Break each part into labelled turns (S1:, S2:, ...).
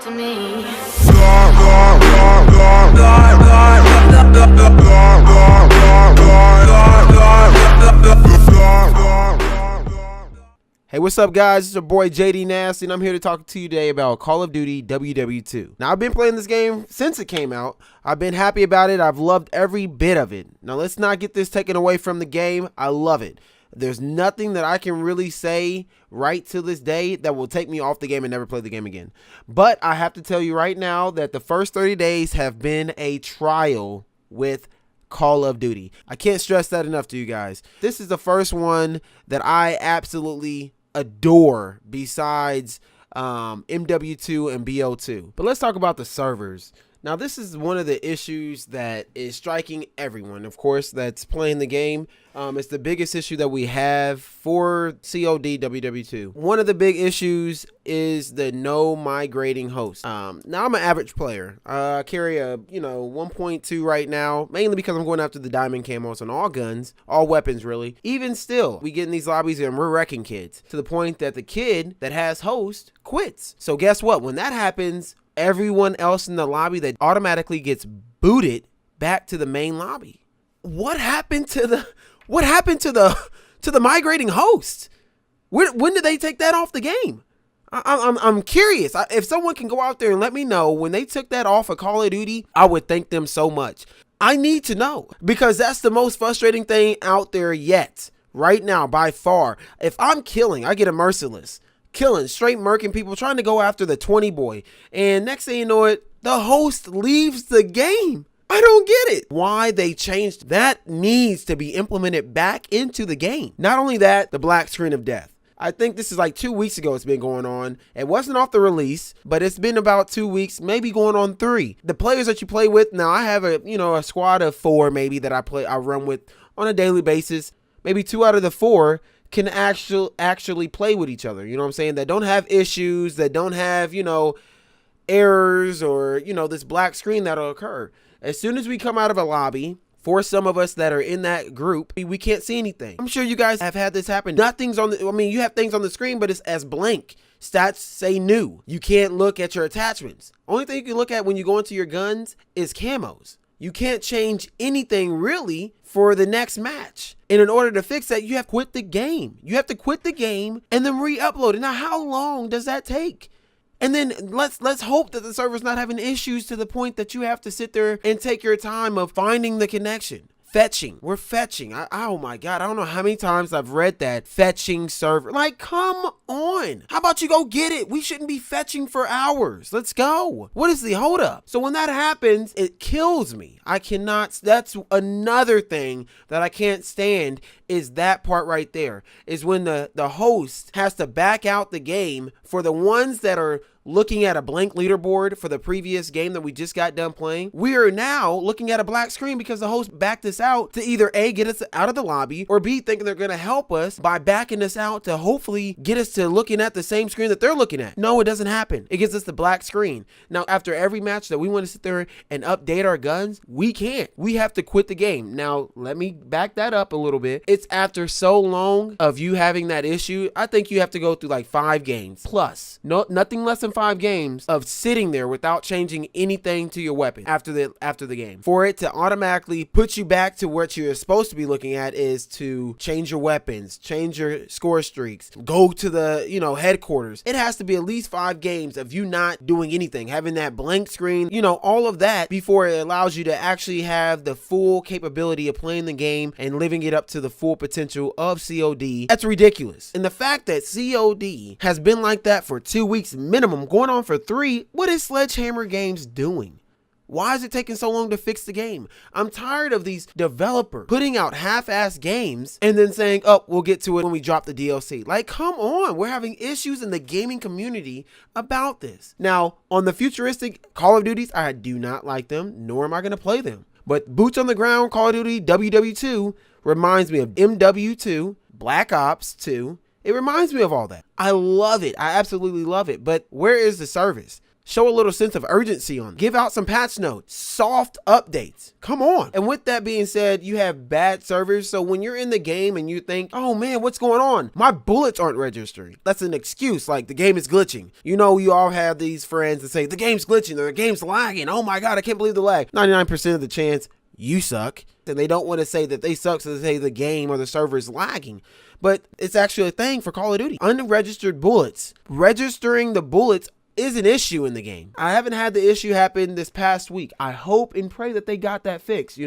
S1: to me.
S2: Hey, what's up, guys? It's your boy JD Nasty, and I'm here to talk to you today about Call of Duty WW2. Now, I've been playing this game since it came out. I've been happy about it. I've loved every bit of it. Now, let's not get this taken away from the game. I love it. There's nothing that I can really say right to this day that will take me off the game and never play the game again. But I have to tell you right now that the first 30 days have been a trial with Call of Duty. I can't stress that enough to you guys. This is the first one that I absolutely adore besides MW2 and BO2. But let's talk about the servers. Now, this is one of the issues that is striking everyone, of course, that's playing the game. It's the biggest issue that we have for COD WW2. One of the big issues is the no migrating host. Now, I'm an average player. I carry a 1.2 right now, mainly because I'm going after the diamond camos on all guns, all weapons really. Even still, we get in these lobbies and we're wrecking kids to the point that the kid that has host quits. So guess what? When that happens, everyone else in the lobby that automatically gets booted back to the main lobby. What happened to the migrating host? When did they take that off the game? I'm curious. If someone can go out there and let me know when they took that off of Call of Duty, I would thank them so much. I need to know, because that's the most frustrating thing out there yet right now by far. If I'm killing, I get a merciless. Killing, straight murking people, trying to go after the 20 boy. And next thing you know it, the host leaves the game. I don't get it. Why they changed that needs to be implemented back into the game. Not only that, the black screen of death. I think this is like 2 weeks ago it's been going on. It wasn't off the release, but it's been about 2 weeks, maybe going on 3. The players that you play with, now I have a squad of 4 maybe that I run with on a daily basis. Maybe 2 out of the 4 can actually play with each other, you know what I'm saying, that don't have issues, that don't have, errors or, this black screen that'll occur. As soon as we come out of a lobby, for some of us that are in that group, we can't see anything. I'm sure you guys have had this happen. Nothing's on you have things on the screen, but it's as blank. Stats say new. You can't look at your attachments. Only thing you can look at when you go into your guns is camos. You can't change anything really for the next match. And in order to fix that, you have to quit the game. You have to quit the game and then re-upload it. Now, how long does that take? And then let's hope that the server's not having issues to the point that you have to sit there and take your time of finding the connection. Fetching. We're fetching. Oh my God. I don't know how many times I've read that. Fetching server. Like, come on. How about you go get it? We shouldn't be fetching for hours. Let's go. What is the hold up? So when that happens, it kills me. I cannot. That's another thing that I can't stand, is that part right there. Is when the host has to back out the game for the ones that are looking at a blank leaderboard for the previous game that we just got done playing. We are now looking at a black screen because the host backed us out to either A, get us out of the lobby, or B, thinking they're going to help us by backing us out to hopefully get us to looking at the same screen that they're looking at. No, it doesn't happen. It gives us the black screen. Now, after every match that we want to sit there and update our guns, we can't. We have to quit the game. Now, let me back that up a little bit. It's after so long of you having that issue, I think you have to go through like 5 games plus. No, nothing less than 5 games of sitting there without changing anything to your weapon after the game. For it to automatically put you back to what you're supposed to be looking at is to change your weapons, change your score streaks, go to the, headquarters. It has to be at least 5 games of you not doing anything, having that blank screen, all of that before it allows you to actually have the full capability of playing the game and living it up to the full potential of COD. That's ridiculous. And the fact that COD has been like that for 2 weeks minimum, going on for 3, what is Sledgehammer Games doing? Why is it taking so long to fix the game? I'm tired of these developers putting out half-ass games and then saying, oh, we'll get to it when we drop the DLC. Like, come on. We're having issues in the gaming community about this. Now, on the futuristic Call of Duties, I do not like them, nor am I going to play them. But boots on the ground Call of Duty WW2 reminds me of MW2, Black Ops 2. It reminds me of all that. I love it. I absolutely love it. But where is the service? Show a little sense of urgency on it. Give out some patch notes, soft updates. Come on. And with that being said, you have bad servers. So when you're in the game and you think, oh man, what's going on? My bullets aren't registering. That's an excuse. Like the game is glitching. You know, you all have these friends that say the game's glitching or the game's lagging. Oh my God, I can't believe the lag. 99% of the chance you suck. And they don't want to say that they suck, so they say the game or the server is lagging. But it's actually a thing for Call of Duty. Unregistered bullets. Registering the bullets is an issue in the game. I haven't had the issue happen this past week. I hope and pray that they got that fixed,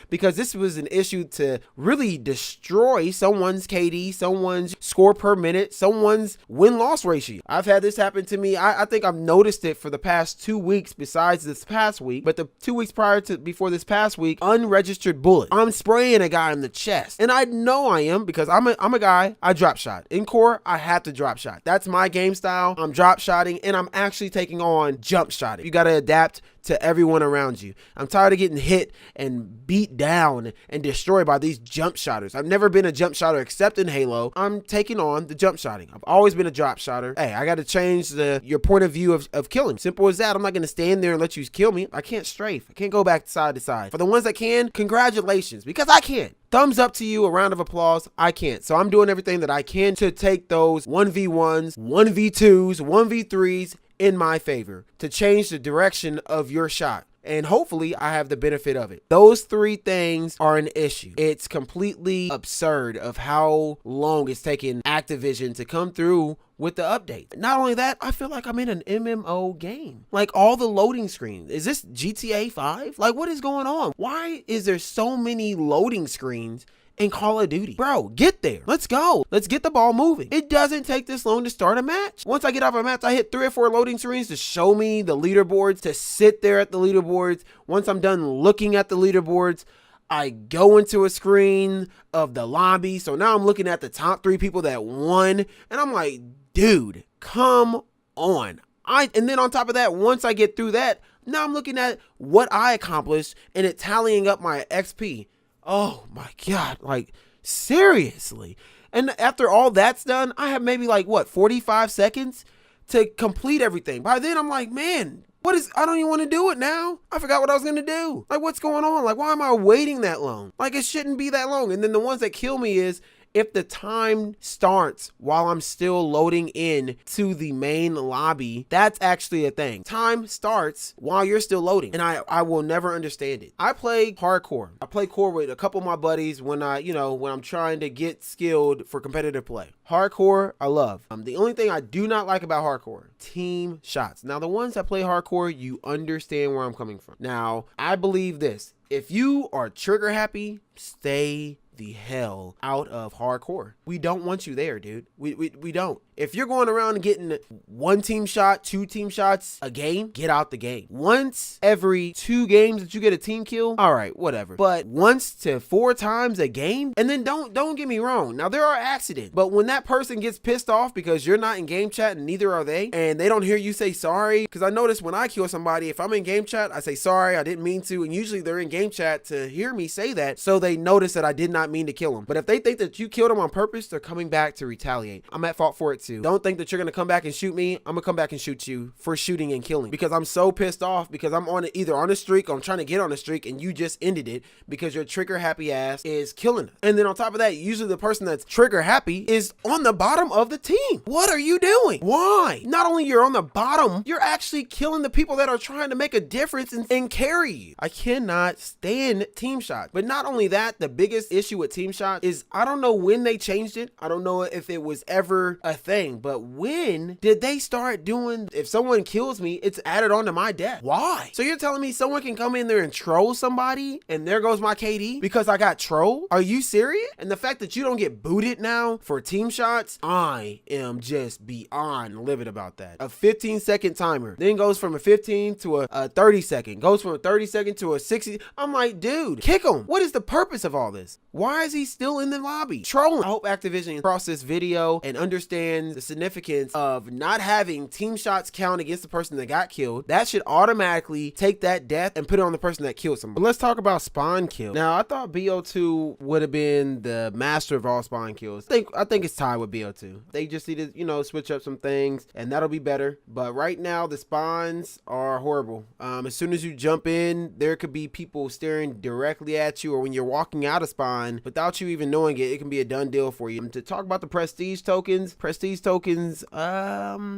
S2: because this was an issue to really destroy someone's KD, someone's score per minute, someone's win-loss ratio. I've had this happen to me. I think I've noticed it for the past 2 weeks besides this past week, but the 2 weeks before this past week, unregistered bullet. I'm spraying a guy in the chest, and I know I am because I'm a guy, I drop shot. In core, I have to drop shot. That's my game style. I'm drop shotting, and I'm actually taking on jump shotting. You got to adapt to everyone around you. I'm tired of getting hit and beat down and destroyed by these jump shotters. I've never been a jump shotter except in Halo. I'm taking on the jump shotting. I've always been a drop shotter. Hey, I got to change your point of view of killing. Simple as that. I'm not going to stand there and let you kill me. I can't strafe. I can't go back side to side. For the ones that can, congratulations, because I can't. Thumbs up to you, a round of applause. I can't. So I'm doing everything that I can to take those 1v1s, 1v2s, 1v3s in my favor to change the direction of your shot. And hopefully I have the benefit of it. Those 3 things are an issue. It's completely absurd of how long it's taken Activision to come through with the update. Not only that, I feel like I'm in an MMO game. Like all the loading screens. Is this GTA 5? Like what is going on? Why is there so many loading screens in Call of Duty? Bro, get there. Let's go. Let's get the ball moving. It doesn't take this long to start a match. Once I get off a match, I hit 3 or 4 loading screens to show me the leaderboards, to sit there at the leaderboards. Once I'm done looking at the leaderboards, I go into a screen of the lobby. So now I'm looking at the top 3 people that won. And I'm like, dude, come on. And then on top of that, once I get through that, now I'm looking at what I accomplished and it tallying up my XP. Oh my God, like seriously. And after all that's done, I have maybe 45 seconds to complete everything. By then I'm like, man, I don't even want to do it now. I forgot what I was going to do. Like, what's going on? Like, why am I waiting that long? Like, it shouldn't be that long. And then the ones that kill me is if the time starts while I'm still loading in to the main lobby. That's actually a thing. Time starts while you're still loading. And I will never understand it. I play hardcore. I play core with a couple of my buddies when when I'm trying to get skilled for competitive play. Hardcore, I love. The only thing I do not like about hardcore, team shots. Now, the ones that play hardcore, you understand where I'm coming from. Now, I believe this. If you are trigger happy, stay the hell out of hardcore. We don't want you there, dude. We don't. If you're going around and getting 1 team shot, 2 team shots a game, get out the game. Once every 2 games that you get a team kill, all right, whatever. But once to 4 times a game, and then don't get me wrong. Now there are accidents, but when that person gets pissed off because you're not in game chat and neither are they, and they don't hear you say sorry, because I notice when I kill somebody, if I'm in game chat, I say sorry, I didn't mean to, and usually they're in game chat to hear me say that, so they notice that I did not mean to kill them. But if they think that you killed them on purpose, they're coming back to retaliate. I'm at fault for it too. Don't think that you're gonna come back and shoot me. I'm gonna come back and shoot you for shooting and killing because I'm so pissed off because I'm either on a streak or I'm trying to get on a streak and you just ended it because your trigger happy ass is killing us. And then on top of that, usually the person that's trigger happy is on the bottom of the team. What are you doing? Why? Not only you're on the bottom, you're actually killing the people that are trying to make a difference and carry you. I cannot stand team shot. But not only that, the biggest issue with team shot is I don't know when they changed it. I don't know if it was ever a thing, but when did they start doing, if someone kills me, it's added on to my death? Why? So you're telling me someone can come in there and troll somebody and there goes my KD because I got trolled? Are you serious? And the fact that you don't get booted now for team shots, I am just beyond livid about that. A 15-second timer then goes from a 15 to a 30-second, goes from a 30-second to a 60. I'm like, dude, kick him. What is the purpose of all this? Why is he still in the lobby trolling? I hope Activision across this video and understands understands the significance of not having team shots count against the person that got killed, that should automatically take that death and put it on the person that killed someone. But let's talk about spawn kill. Now, I thought BO2 would have been the master of all spawn kills. I think it's tied with BO2. They just need to, switch up some things, and that'll be better. But right now, the spawns are horrible. As soon as you jump in, there could be people staring directly at you, or when you're walking out of spawn, without you even knowing it, it can be a done deal for you. To talk about the prestige tokens,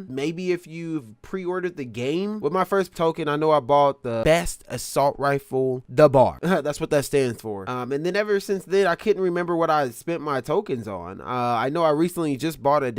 S2: maybe if you've pre-ordered the game. With my first token, I know I bought the best assault rifle, the bar. That's what that stands for. And then ever since then, I couldn't remember what I spent my tokens on. I know I recently just bought a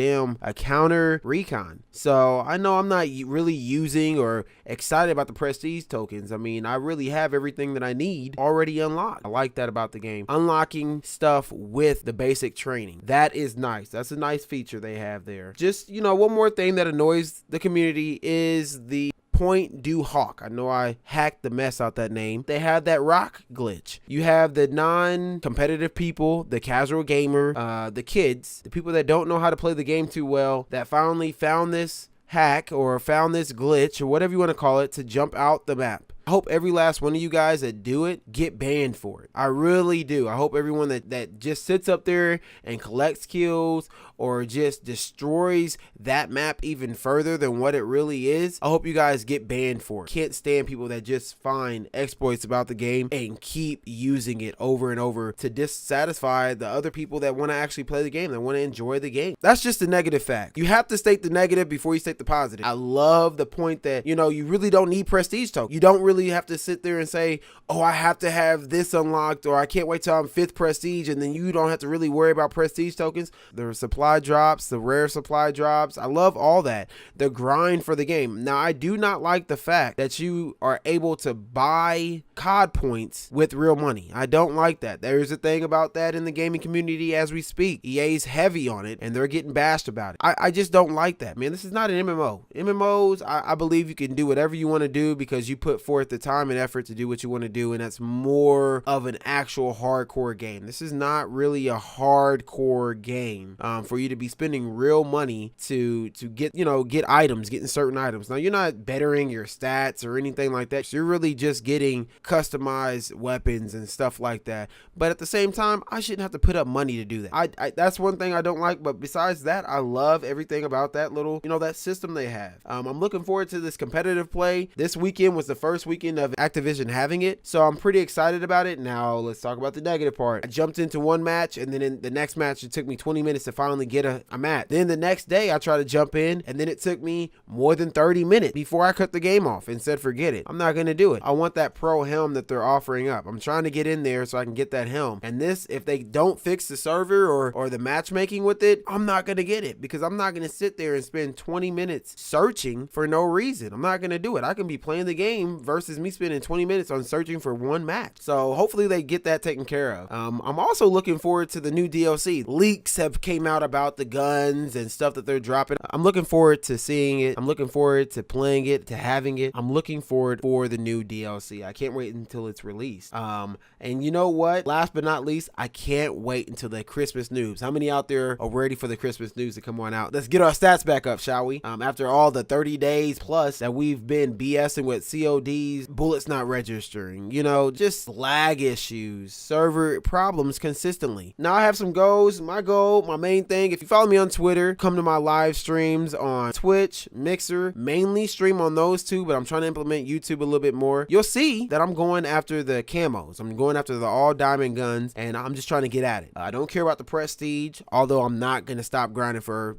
S2: counter recon. So I know I'm not really using or excited about the prestige tokens. I mean, I really have everything that I need already unlocked. I like that about the game. Unlocking stuff with the basic training. That is nice. That's a nice feature they have there. Just, one more thing that annoys the community is the Point Du Hawk. I know I hacked the mess out that name. They have that rock glitch. You have the non-competitive people, the casual gamer, the kids, the people that don't know how to play the game too well, that finally found this hack or found this glitch or whatever you want to call it to jump out the map. I hope every last one of you guys that do it get banned for it. I really do. I hope everyone that just sits up there and collects kills or just destroys that map even further than what it really is, I hope you guys get banned for it. Can't stand people that just find exploits about the game and keep using it over and over to dissatisfy the other people that want to actually play the game, that want to enjoy the game. That's just a negative fact. You have to state the negative before you state the positive. I love the point that, you really don't need prestige tokens. You don't really have to sit there and say, oh, I have to have this unlocked, or I can't wait till I'm 5th prestige, and then you don't have to really worry about prestige tokens. The supply drops, the rare supply drops. I love all that. The grind for the game. Now, I do not like the fact that you are able to buy COD points with real money. I don't like that. There's a thing about that in the gaming community as we speak. EA's heavy on it, and they're getting bashed about it. I just don't like that, man. This is not an MMO. MMOs, I believe you can do whatever you want to do because you put forth the time and effort to do what you want to do, and that's more of an actual hardcore game. This is not really a hardcore game for you to be spending real money to get items, getting certain items. Now, you're not bettering your stats or anything like that. You're really just getting customized weapons and stuff like that. But at the same time, I shouldn't have to put up money to do that. I that's one thing I don't like. But besides that, I love everything about that little that system they have. I'm looking forward to this competitive play. This weekend was the first weekend of Activision having it, so I'm pretty excited about it. Now let's talk about the negative part. I jumped into one match, and then in the next match it took me 20 minutes to finally get a match. Then the next day I tried to jump in, and then it took me more than 30 minutes before I cut the game off and said forget it. I'm not gonna do it. I want that pro helm that they're offering up. I'm trying to get in there so I can get that helm, and this, if they don't fix the server or the matchmaking with it, I'm not gonna get it, because I'm not gonna sit there and spend 20 minutes searching for no reason. I'm not gonna do it. I can be playing the game versus me spending 20 minutes on searching for one match. So hopefully they get that taken care of. I'm also looking forward to the new DLC. Leaks have came out about the guns and stuff that they're dropping. I'm looking forward to seeing it. I'm looking forward to playing it, to having it. I'm looking forward for the new DLC. I can't wait until it's released. And you know what? Last but not least, I can't wait until the Christmas news. How many out there are ready for the Christmas news to come on out? Let's get our stats back up, shall we? After all the 30 days plus that we've been BSing with CODs, bullets not registering, just lag issues, server problems consistently. Now I have some goals. My goal, my main thing, if you follow me on Twitter, come to my live streams on Twitch, Mixer, mainly stream on those two, but I'm trying to implement YouTube a little bit more. You'll see that I'm going after the camos. I'm going after the all diamond guns, and I'm just trying to get at it. I don't care about the prestige, although I'm not going to stop grinding for,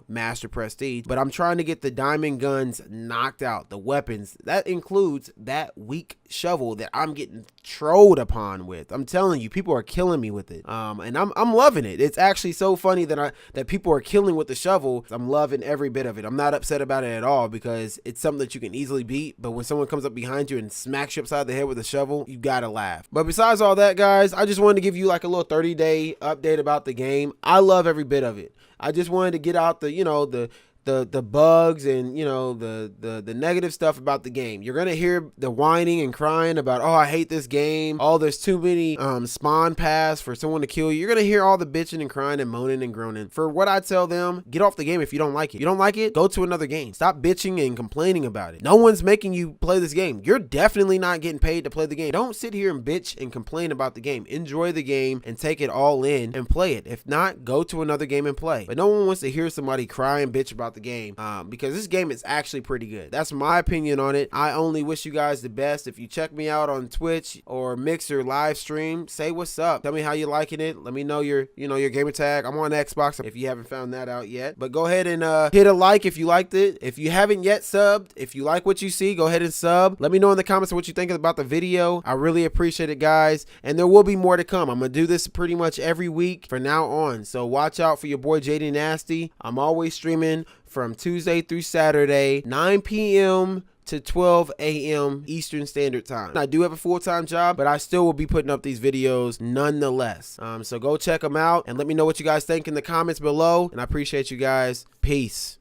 S2: master prestige, but I'm trying to get the diamond guns knocked out, the weapons. That includes that weak shovel that I'm getting trolled upon with. I'm telling you, people are killing me with it. And I'm loving it. It's actually so funny that people are killing with the shovel. I'm loving every bit of it. I'm not upset about it at all, because it's something that you can easily beat. But when someone comes up behind you and smacks you upside the head with a shovel, you gotta laugh. But besides all that, guys, I just wanted to give you like a little 30-day update about the game. I love every bit of it. I just wanted to get out the the bugs and, you know, the negative stuff about the game. You're gonna hear the whining and crying about, oh, I hate this game. Oh, there's too many spawn paths for someone to kill you. You're gonna hear all the bitching and crying and moaning and groaning. For what I tell them, get off the game if you don't like it. If you don't like it, go to another game. Stop bitching and complaining about it. No one's making you play this game. You're definitely not getting paid to play the game. Don't sit here and bitch and complain about the game. Enjoy the game and take it all in and play it. If not, go to another game and play. But no one wants to hear somebody cry and bitch about the game because this game is actually pretty good. That's my opinion on it. I only wish you guys the best. If you check me out on Twitch or Mixer live stream, say what's up. Tell me how you're liking it. Let me know your gamer tag. I'm on Xbox if you haven't found that out yet. But go ahead and hit a like if you liked it. If you haven't yet subbed, if you like what you see, go ahead and sub. Let me know in the comments what you think about the video. I really appreciate it, guys. And there will be more to come. I'm gonna do this pretty much every week from now on. So watch out for your boy JD Nasty. I'm always streaming from Tuesday through Saturday, 9 p.m. to 12 a.m. Eastern Standard Time. I do have a full-time job, but I still will be putting up these videos nonetheless. So go check them out and let me know what you guys think in the comments below. And I appreciate you guys. Peace.